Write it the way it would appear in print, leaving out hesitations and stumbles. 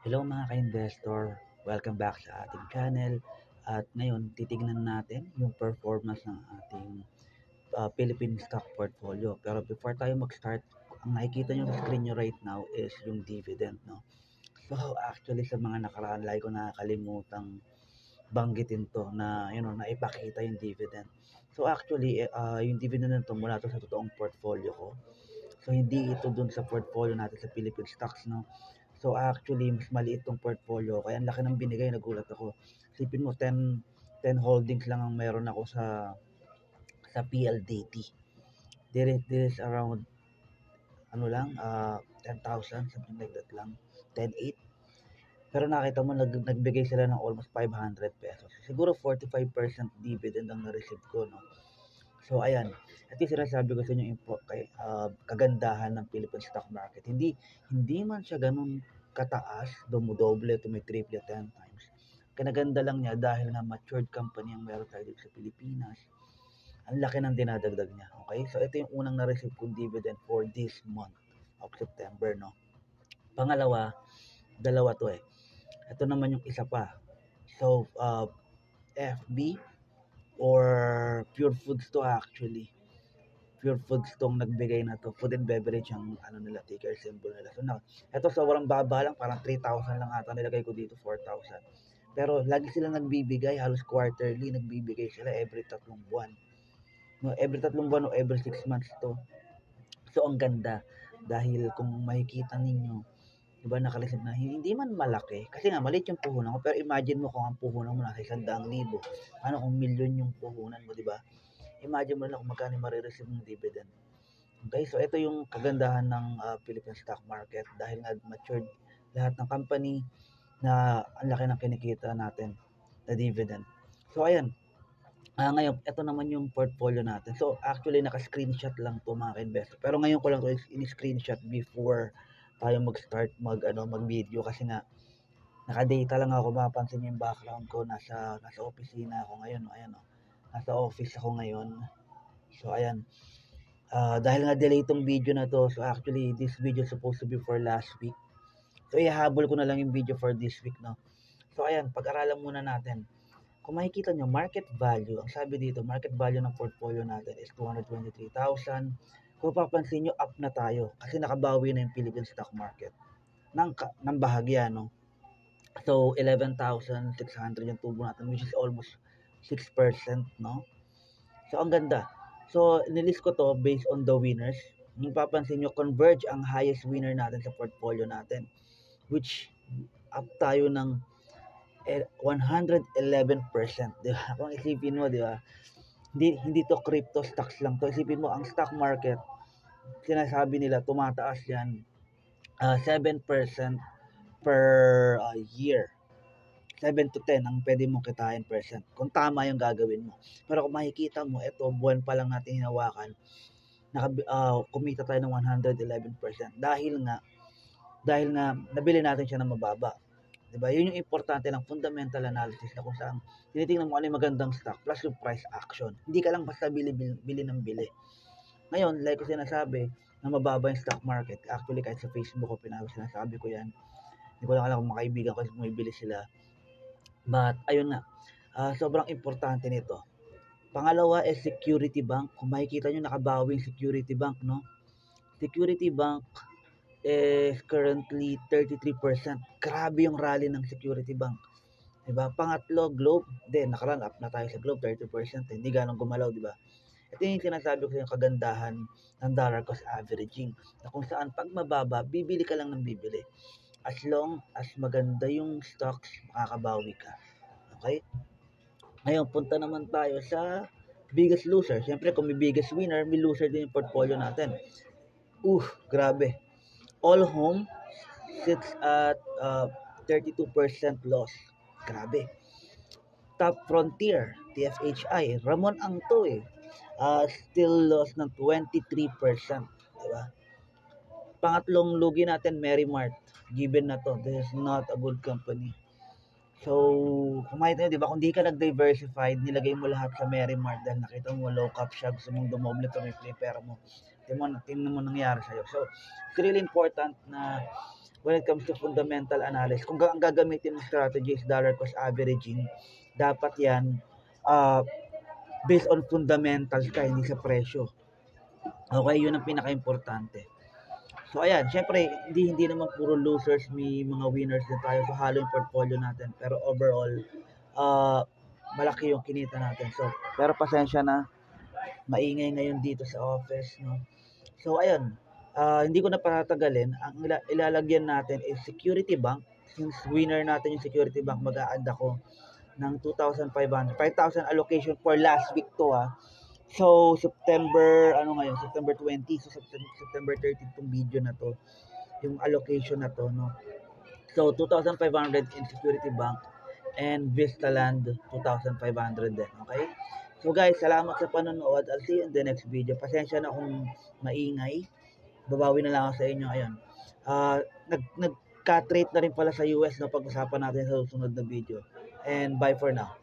Hello mga ka-investor, welcome back sa ating channel. At ngayon, titignan natin yung performance ng ating Philippine stock portfolio. Pero before tayo mag-start, ang nakikita nyo sa screen nyo right now is yung dividend. No? So actually sa mga nakaraan, lagi ko nakakalimutang banggitin to na na ipakita yung dividend. So actually, yung dividend na to mula to sa totoong portfolio ko. So hindi ito dun sa portfolio natin sa Philippine stocks, no? So actually, mas maliit tong portfolio. Kaya ang laki ng binigay, nagulat ako. Isipin mo, 10 holdings lang ang meron ako sa PLDT. There is around, 10,000, something like that lang. 10,800. Pero nakita mo, nagbigay sila ng almost 500 pesos. Siguro 45% dividend ang na-receive ko, no? So ayan, at yung sinasabi ko sa inyo kagandahan ng Philippine stock market. Hindi man siya ganun kataas, dumodoble, tumitriple 10 times. Kinaganda lang niya dahil na matured company ang meron tayo dito sa Pilipinas. Ang laki ng dinadagdag niya. Okay? So ito yung unang na-receive kong dividend for this month of September, no? Pangalawa, dalawa to eh. Ito naman yung isa pa. So, FB or Pure Foods to actually. Pure Foods tong nagbigay na to. Food and beverage ang nila, ticker symbol nila. So na, ito sobrang baba lang, parang 3,000 lang ata nilagay ko dito, 4,000. Pero lagi sila nagbibigay, halos quarterly nagbibigay sila every 3 buwan. No, every 3 buwan o every 6 months to. So ang ganda dahil kung makikita ninyo, 'di ba nakalisip na hindi man malaki kasi nga maliit yung puhunan ko, pero imagine mo kung ang puhunan mo nasa 100,000. Ano kung milyon yung puhunan mo, 'di ba? Imagine mo lang kung magkano marireceive ng dividend. Okay, so ito yung kagandahan ng Philippine stock market dahil nga matured lahat ng company na ang laki ng kinikita natin na dividend. So ayan, ngayon ito naman yung portfolio natin. So actually naka-screenshot lang to mga ka-investor. Pero ngayon ko lang to in-screenshot before tayo mag-start mag-video kasi nga naka-data lang ako. Mapapansin niyo yung background ko, nasa opisina ako ngayon, ayan oh. Nasa office ako ngayon. So ayan, dahil nga delay itong video na to, so actually this video is supposed to be for last week. So ihahabol ko na lang yung video for this week, no? So ayan, pag-aralan muna natin. Kung makikita nyo, market value, ang sabi dito, market value ng portfolio natin is 223,000. Kung papansin nyo, up na tayo kasi nakabawi na yung Philippine stock market ng bahagya, no? So 11,600 yung tubo natin, which is almost 6%, no? So ang ganda. So nilist ko to based on the winners. Kung papansin nyo, Converge ang highest winner natin sa portfolio natin, which up tayo ng 111%. Di ba? Kung isipin mo, di ba? Hindi to crypto stocks lang to. Isipin mo, ang stock market, sinasabi nila, tumataas yan 7% per year. 7 to 10 ang pwede mong kitain percent kung tama yung gagawin mo. Pero kung makikita mo, ito buwan pa lang natin hinawakan, kumita tayo ng 111% dahil nga nabili natin siya ng mababa. Diba? Yun yung importante ng fundamental analysis na kung saan tinitingnan mo ano yung magandang stock plus yung price action. Hindi ka lang basta bili ng bili. Ngayon, like ko sinasabi, na mababa yung stock market. Actually, kahit sa Facebook ko, sinasabi ko yan. Hindi ko lang alam kung mga kaibigan ko bumibili sila. But, ayun nga, sobrang importante nito. Pangalawa is Security Bank. Kung makikita nyo, nakabawi yung Security Bank, no? Security Bank is currently 33%. Grabe yung rally ng Security Bank. Diba? Pangatlo, Globe. Then, nakarun up na tayo sa Globe, 30%. Hindi ganong gumalaw, diba? Ito yung sinasabi ko yung kagandahan ng dollar cost averaging. Na kung saan, pag mababa, bibili ka lang ng bibili. As long as maganda yung stocks, makakabawi ka. Okay? Ngayon, punta naman tayo sa biggest loser. Siyempre, kung may biggest winner, may loser din yung portfolio natin. Grabe. All Home sits at 32% loss. Grabe. Top Frontier, TFHI, Ramon ang to eh. Still loss ng 23%. Diba? Pangatlong lugi natin, Merrimart. Given na to. This is not a good company. So, kumain tayo, di ba? Kung di ka nag-diversified, nilagay mo lahat sa Merrimart dahil nakita mo low cap siya, gusto mong dumoble, tumiple pera mo. Tingnan mo nangyari sa'yo. So, it's really important na when it comes to fundamental analysis. Kung ang gagamitin mo strategy is dollar cost averaging, dapat yan based on fundamentals ka, hindi sa presyo. Okay, yun ang pinaka-importante. So ayan, syempre hindi naman puro losers, may mga winners din tayo. So halo yung portfolio natin. Pero overall, malaki yung kinita natin. So, pero pasensya na, maingay ngayon dito sa office, no. So ayun, hindi ko na patatagalin. Ang ilalagyan natin is Security Bank. Since winner natin yung Security Bank, mag-a-add ako ng 2,500. 5,000 allocation for last week to So, September 20. So, September 30 itong video na to. Yung allocation na to, no? So, 2,500 in Security Bank and Vistaland 2,500 din, okay? So, guys, salamat sa panonood. I'll see you in the next video. Pasensya na kung maingay. Babawi na lang ako sa inyo. Ayun. Nag-cut rate na rin pala sa US na pag-usapan natin sa susunod na video. And bye for now.